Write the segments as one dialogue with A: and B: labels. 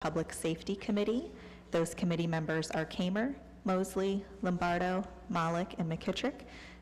A: Public Safety Committee. Those committee members are Kamer, Mosley, Lombardo, Malik, and McKittrick.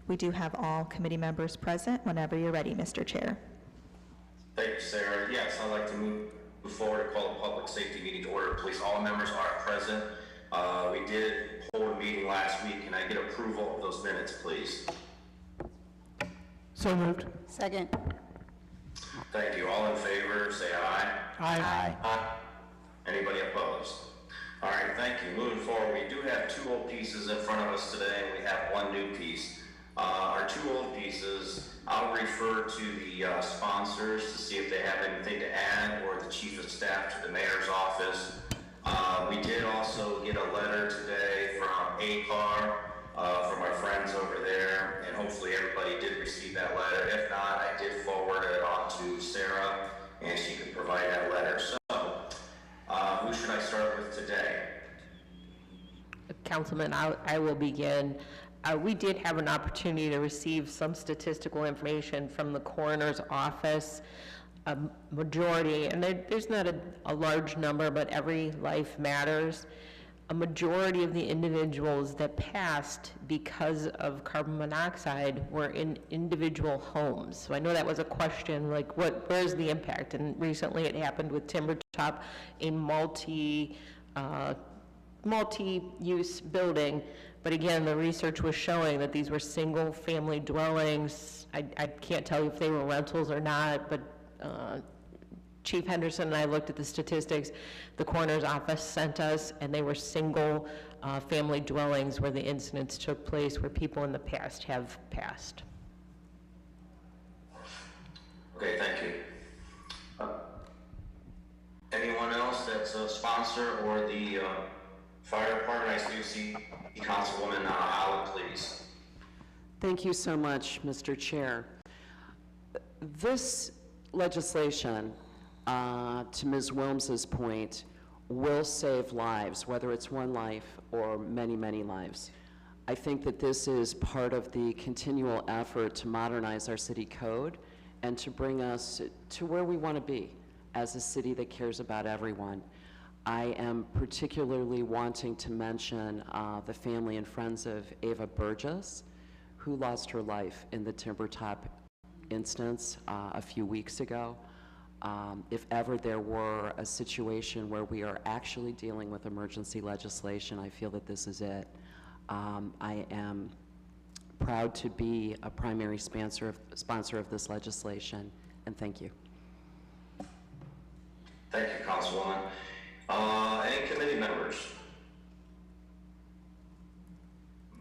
A: We do have all committee members present whenever you're ready, Mr. Chair.
B: Thank you, Sarah. Yes, I'd like to move forward to call the public safety meeting to order. Please, all members are present. We did hold a meeting last week. Can I get approval of those minutes, please?
C: So moved.
D: Second.
B: Thank you. All in favor, say aye.
C: Aye.
B: Aye. Anybody opposed? All right, thank you. Moving forward, we do have two old pieces in front of us today, and we have one new piece. Our two old pieces, I'll refer to the sponsors to see if they have anything to add, or the chief of staff to the mayor's office. We did also get a letter today from ACAR, from our friends over there, and hopefully everybody did receive that letter. If not, I did forward it on to Sarah, and she could provide that letter. So, who should I start with today?
E: Councilman, I will begin. We did have an opportunity to receive some statistical information from the coroner's office. A majority, and there's not a large number, but every life matters. A majority of the individuals that passed because of carbon monoxide were in individual homes. So I know that was a question, like where's the impact? And recently it happened with Timber Top, a multi-use building. But again, the research was showing that these were single family dwellings. I can't tell you if they were rentals or not, but Chief Henderson and I looked at the statistics the coroner's office sent us, and they were single family dwellings where the incidents took place, where people in the past have passed.
B: Okay, thank you. Anyone else that's a sponsor or the fire department? I do see Councilwoman Allen, please.
F: Thank you so much, Mr. Chair. This legislation, to Ms. Wilms's point, will save lives, whether it's one life or many, many lives. I think that this is part of the continual effort to modernize our city code and to bring us to where we want to be as a city that cares about everyone. I am particularly wanting to mention the family and friends of Ava Burgess, who lost her life in the Timber Top instance a few weeks ago. If ever there were a situation where we are actually dealing with emergency legislation, I feel that this is it. I am proud to be a primary sponsor of this legislation, and thank you.
B: Thank you, Councilwoman. Any committee members?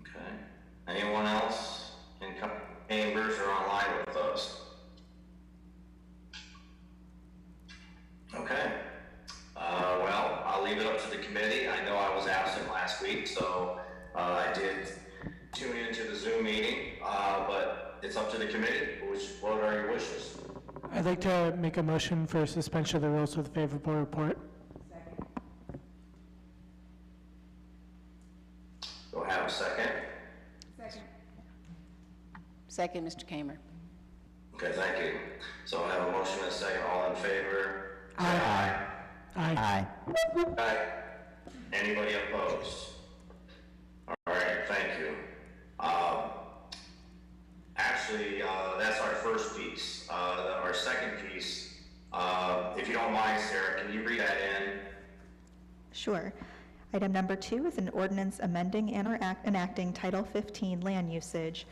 B: Okay. Anyone else in chambers or online with us? Okay. Well, I'll leave it up to the committee. I know I was absent last week, so I did tune into the Zoom meeting, but it's up to the committee. What are your wishes?
C: I'd like to make a motion for suspension of the rules with a favorable report.
D: Second.
B: Do I have a second?
D: Second. Second, Mr. Kamer.
B: Okay, thank you. So I have a motion and a second. All in favor? Say
C: Aye.
B: aye.
C: Aye.
B: Aye. Anybody opposed? All right, thank you. Actually, that's our first piece. Our second piece, if you don't mind, Sarah, can you read that in?
A: Sure. Item number 2 is an ordinance amending and or enacting Title 15 Land Usage,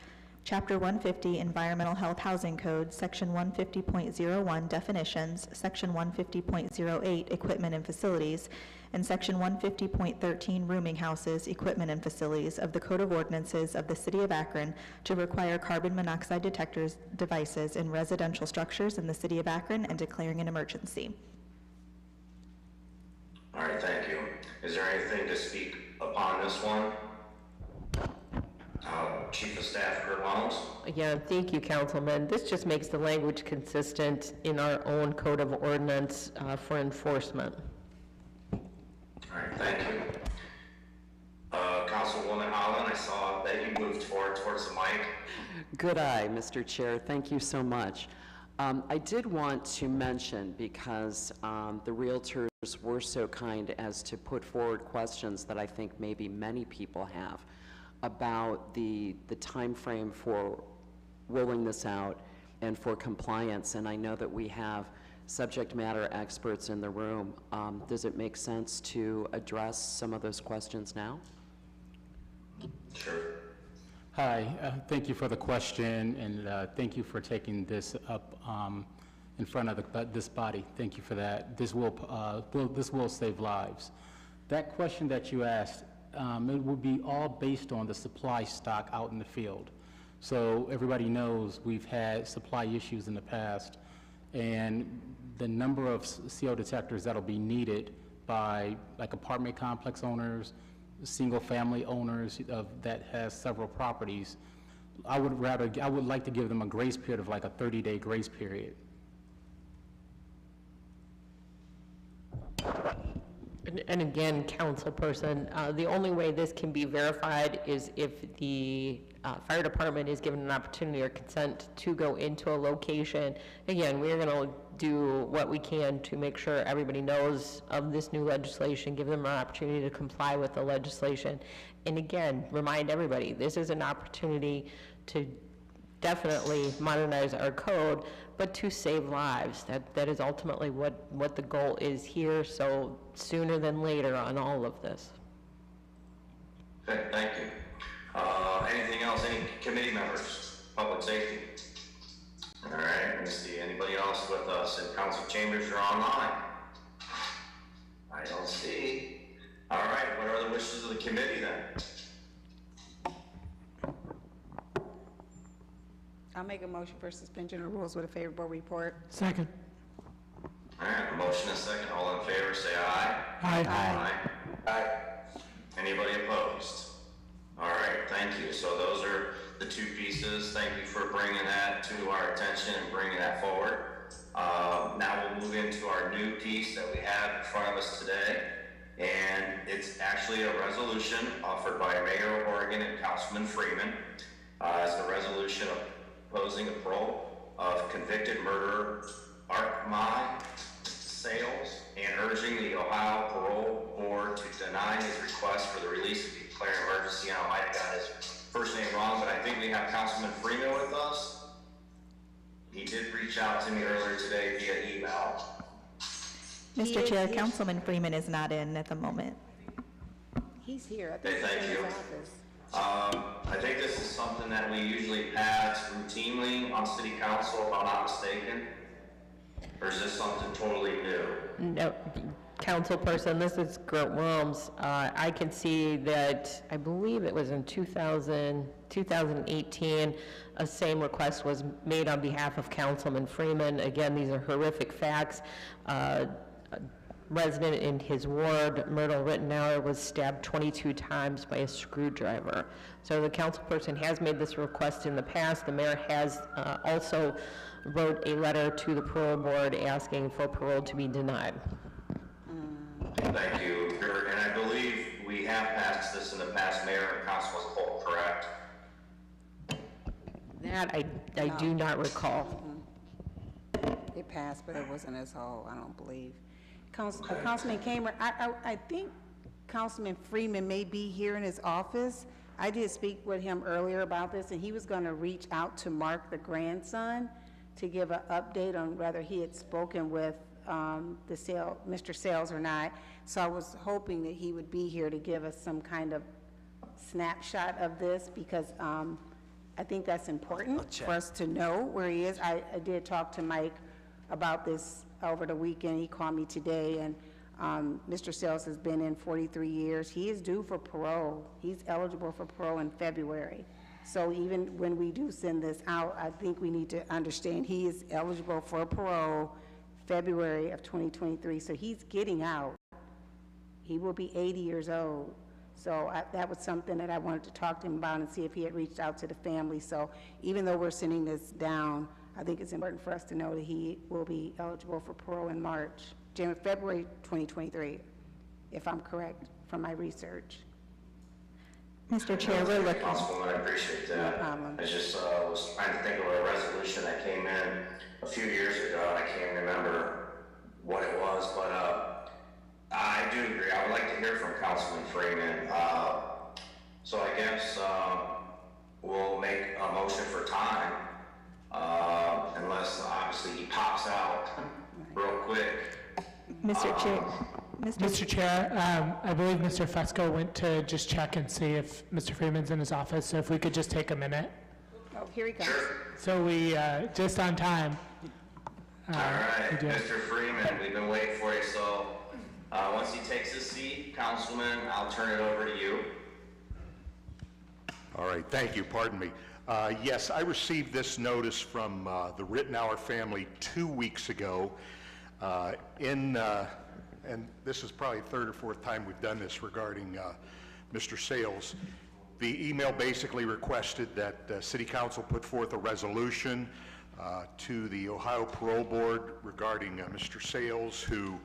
A: Chapter 150 Environmental Health Housing Code, Section 150.01 Definitions, Section 150.08 Equipment and Facilities, and Section 150.13 Rooming Houses, Equipment and Facilities of the Code of Ordinances of the City of Akron to require carbon monoxide detectors devices in residential structures in the City of Akron and declaring an emergency.
B: All right, thank you. Is there anything to speak upon this one? Chief of Staff Kurt Wellens.
E: Again, thank you, Councilman. This just makes the language consistent in our own code of ordinance for enforcement.
B: All right, thank you. Councilwoman Holland, I saw that you moved forward towards the mic.
F: Good eye, Mr. Chair. Thank you so much. I did want to mention, because the realtors were so kind as to put forward questions that I think maybe many people have about the time frame for rolling this out and for compliance, and I know that we have subject matter experts in the room. Does it make sense to address some of those questions now?
B: Sure.
G: Hi, thank you for the question, and thank you for taking this up in front of this body. Thank you for that. This will save lives. That question that you asked, it will be all based on the supply stock out in the field. So everybody knows we've had supply issues in the past, and the number of CO detectors that'll be needed by like apartment complex owners, single-family owners that has several properties, I would like to give them a grace period of like a 30-day grace period.
E: And again, councilperson, the only way this can be verified is if the fire department is given an opportunity or consent to go into a location. Again, we're going to do what we can to make sure everybody knows of this new legislation, give them an opportunity to comply with the legislation. And again, remind everybody, this is an opportunity to definitely modernize our code, but to save lives. That is ultimately what the goal is here, so sooner than later on all of this.
B: Okay, thank you. Anything else? Any committee members? Public safety? All right, let me see. Anybody else with us in council chambers or online? I don't see. All right, what are the wishes of the committee then?
D: I'll make a motion for suspension of rules with a favorable report.
C: Second.
B: All right, a motion and a second. All in favor, say aye.
C: Aye.
B: Aye. Aye. Anybody opposed? All right, thank you. So those are the two pieces. Thank you for bringing that to our attention and bringing that forward. Now we'll move into our new piece that we have in front of us today. And it's actually a resolution offered by Mayor of Oregon and Councilman Freeman. It's the resolution opposing the parole of convicted murderer Art Mai Sales and urging the Ohio Parole Board to deny his request for the release of the declared emergency. And I might have got his first name wrong, but I think we have Councilman Freeman with us. He did reach out to me earlier today via email.
A: Mr. Chair, Councilman Freeman is not in at the moment.
D: He's here. I think
B: Okay,
D: he's
B: thank
D: in his
B: you.
D: office.
B: I think this is something that we usually pass routinely on city council, if I'm not mistaken. Or is this something totally new?
E: No, councilperson, this is Gert Wilms. I can see that, I believe it was in 2018, a same request was made on behalf of Councilman Freeman. Again, these are horrific facts. A resident in his ward, Myrtle Rittenauer, was stabbed 22 times by a screwdriver. So the councilperson has made this request in the past. The mayor has also wrote a letter to the parole board asking for parole to be denied.
B: Thank you. And I believe we have passed this in the past, Mayor and Council as a whole, correct?
E: That I do not recall.
D: It passed, but it wasn't as whole, I don't believe. Councilman Kamer, I think Councilman Freeman may be here in his office. I did speak with him earlier about this, and he was going to reach out to Mark, the grandson, to give an update on whether he had spoken with Mr. Sales or not. So I was hoping that he would be here to give us some kind of snapshot of this, because I think that's important for us to know where he is. I did talk to Mike about this over the weekend. He called me today, and Mr. Sales has been in 43 years. He is due for parole. He's eligible for parole in February. So even when we do send this out, I think we need to understand he is eligible for parole February of 2023. So he's getting out. He will be 80 years old. So that was something that I wanted to talk to him about and see if he had reached out to the family. So even though we're sending this down, I think it's important for us to know that he will be eligible for parole in February 2023, if I'm correct from my research.
A: Mr. Chair, we're looking.
B: Councilwoman, I appreciate that.
D: No problem.
B: I just was trying to think of a resolution that came in a few years ago, and I can't remember what it was, but I do agree. I would like to hear from Councilman Freeman. So I guess we'll make a motion for time, unless obviously he pops out real quick.
A: Mr. Chair,
C: Mr. Chair, I believe Mr. Fusco went to just check and see if Mr. Freeman's in his office, so if we could just take a minute.
D: Oh, here he comes.
C: So we, just on time.
B: All right,
C: we do.
B: Mr. Freeman, we've been waiting for you. So once he takes his seat, Councilman, I'll turn it over to you.
H: All right, thank you, pardon me. Yes, I received this notice from the Rittenauer family 2 weeks ago. And this is probably the third or fourth time we've done this regarding Mr. Sales. The email basically requested that City Council put forth a resolution to the Ohio Parole Board regarding Mr. Sales, who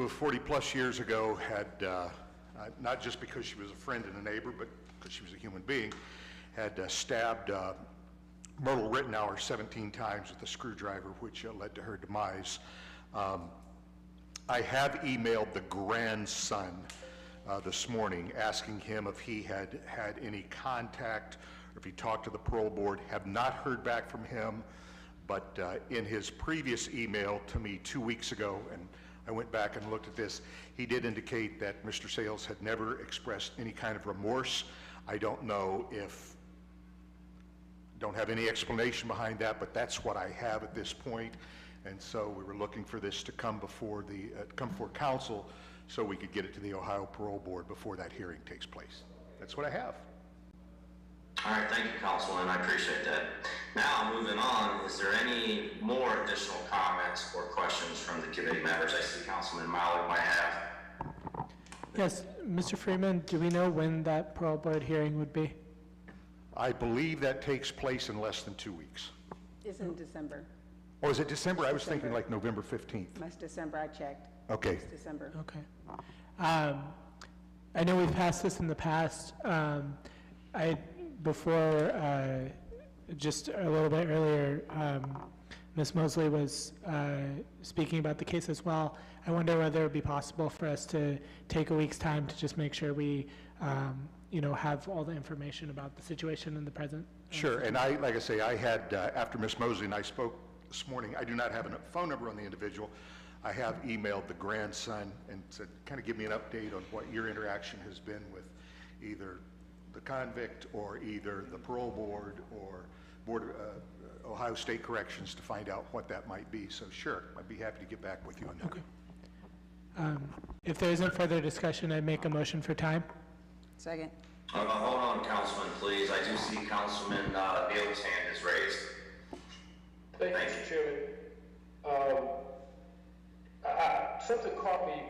H: 40 plus years ago had, not just because she was a friend and a neighbor, but because she was a human being, had stabbed Myrtle Rittenauer 17 times with a screwdriver, which led to her demise. I have emailed the grandson this morning asking him if he had had any contact or if he talked to the parole board. Have not heard back from him, but in his previous email to me 2 weeks ago, and I went back and looked at this, he did indicate that Mr. Sales had never expressed any kind of remorse. I don't know if, don't have any explanation behind that, but that's what I have at this point. And so we were looking for this to come before the come before council so we could get it to the Ohio Parole Board before that hearing takes place. That's what I have.
B: All right, thank you, Councilman. I appreciate that. Now, moving on, is there any more additional comments or questions from the committee members? I see Councilman Malik might have.
C: Yes, Mr. Freeman, do we know when that parole board hearing would be?
H: I believe that takes place in less than 2 weeks.
D: It's in December.
H: Or is it December? I was thinking like November 15th.
D: That's December, I checked.
H: Okay.
D: It's December.
C: Okay. I know we've passed this in the past. Before, just a little bit earlier, Ms. Mosley was speaking about the case as well. I wonder whether it would be possible for us to take a week's time to just make sure we, have all the information about the situation in the present.
H: Sure, and like I say, I had, after Ms. Mosley and I spoke this morning, I do not have a phone number on the individual. I have emailed the grandson and said, kind of give me an update on what your interaction has been with either the convict or either the parole board or Ohio State Corrections to find out what that might be. So sure, I'd be happy to get back with you on that.
C: Okay. If there isn't further discussion, I'd make a motion for time.
D: Second.
B: Hold on, Councilman, please. I do see Councilman Neal's hand is raised.
I: Thank you, Mr. Chairman. Something caught me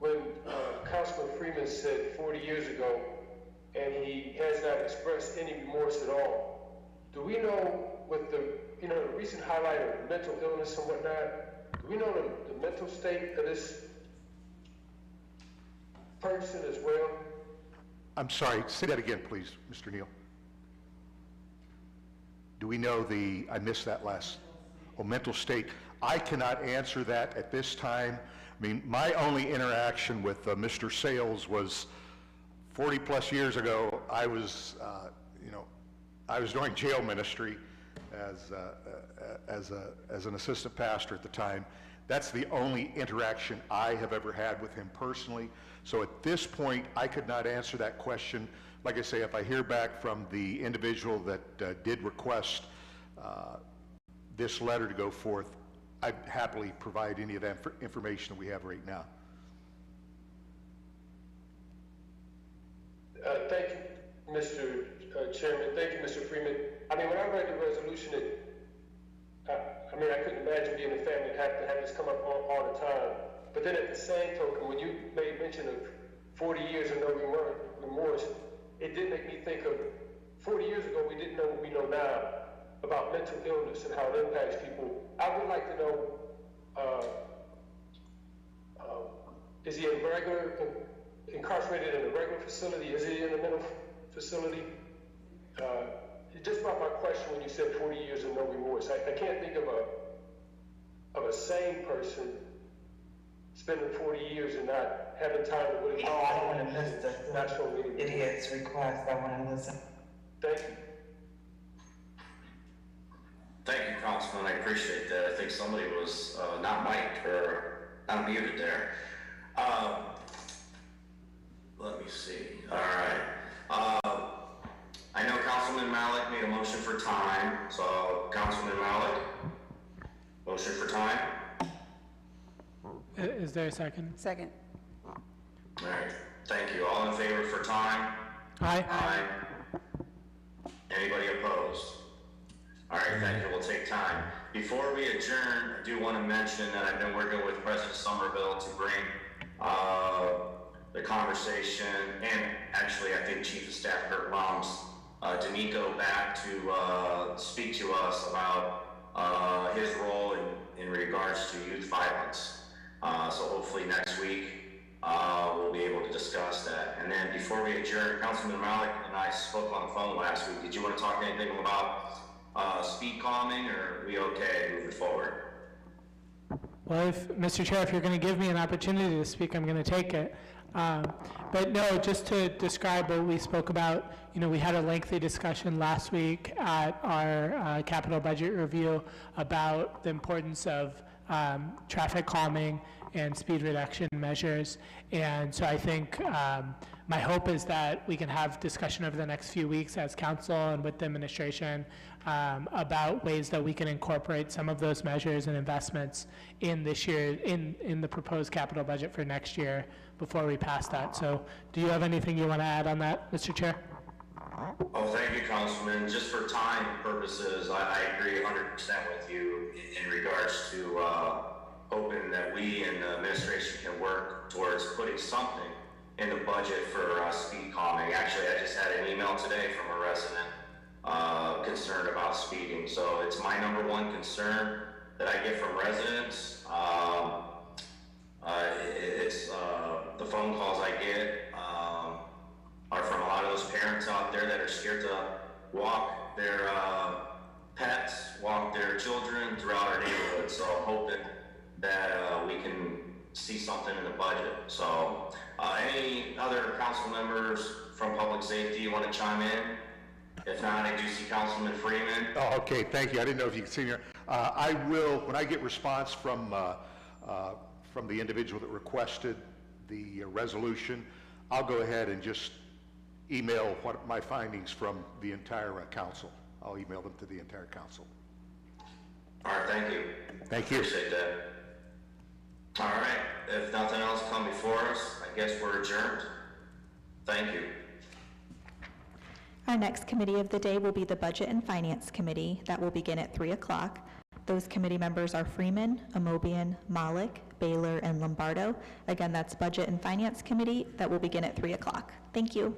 I: when Councilman Freeman said 40 years ago, and he has not expressed any remorse at all. Do we know, with the the recent highlight of mental illness and whatnot, do we know the mental state of this person as well?
H: I'm sorry, say that again, please, Mr. Neal. Do we know I missed that last, mental state? I cannot answer that at this time. I mean, my only interaction with Mr. Sales was 40 plus years ago. I was, I was doing jail ministry as an assistant pastor at the time. That's the only interaction I have ever had with him personally. So at this point, I could not answer that question. Like I say, if I hear back from the individual that did request this letter to go forth, I'd happily provide any of that information that we have right now.
I: Thank you, Mr. Chairman. Thank you, Mr. Freeman. I mean, when I read the resolution, I couldn't imagine being a family and have to have this come up all the time. But then at the same token, when you made mention of 40 years of no remorse, it did make me think of 40 years ago, we didn't know what we know now about mental illness and how it impacts people. I would like to know, is he a regular incarcerated in a regular facility? Is he in a mental facility? It just brought my question when you said 40 years and no remorse. I can't think of a sane person spending 40 years and not having time to really.
J: Oh, I don't want to miss this.
I: Not so many.
J: Idiot's request. I want to listen.
I: Thank you.
B: Thank you, Councilman. I appreciate that. I think somebody was not mic'd or not muted there. Let me see. All right. I know Councilman Malik made a motion for time. So, Councilman Malik, motion for time.
C: Is there a second?
D: Second.
B: All right. Thank you. All in favor for time?
C: Aye.
B: Aye. Anybody opposed? All right, thank you. We'll take time. Before we adjourn, I do want to mention that I've been working with President Somerville to bring the conversation, and actually I think Chief of Staff Kurt Baum's D'Amico back to speak to us about his role in regards to youth violence. So hopefully next week we'll be able to discuss that. And then before we adjourn, Councilman Malik and I spoke on the phone last week. Did you want to talk anything about speed calming, or are we okay moving forward?
C: Well, Mr. Chair, if you're going to give me an opportunity to speak, I'm going to take it. But no, just to describe what we spoke about, we had a lengthy discussion last week at our capital budget review about the importance of traffic calming and speed reduction measures. And so I think my hope is that we can have discussion over the next few weeks as council and with the administration about ways that we can incorporate some of those measures and investments in this year, in the proposed capital budget for next year before we pass that. So do you have anything you want to add on that, Mr. Chair?
B: Oh, thank you, Councilman. Just for time purposes, I agree 100% with you in regards to hoping that we and the administration can work towards putting something in the budget for speed calming. Actually, I just had an email today from a resident concerned about speeding. So it's my number one concern that I get from residents. It's the phone calls I get are from a lot of those parents out there that are scared to walk their pets, walk their children throughout our neighborhood. So I'm hoping that we can see something in the budget. So any other council members from public safety you want to chime in? If not, I do see Councilman Freeman.
H: Oh, okay, thank you. I didn't know if you could see me here. I will, when I get response from the individual that requested the resolution, I'll go ahead and just email what my findings from the entire council. I'll email them to the entire council.
B: All right, thank you.
H: Thank you.
B: Appreciate that. All right, if nothing else come before us, I guess we're adjourned. Thank you.
A: Our next committee of the day will be the Budget and Finance Committee. That will begin at 3 o'clock. Those committee members are Freeman, Amobian, Malik, Baylor, and Lombardo. Again, that's Budget and Finance Committee. That will begin at 3 o'clock. Thank you.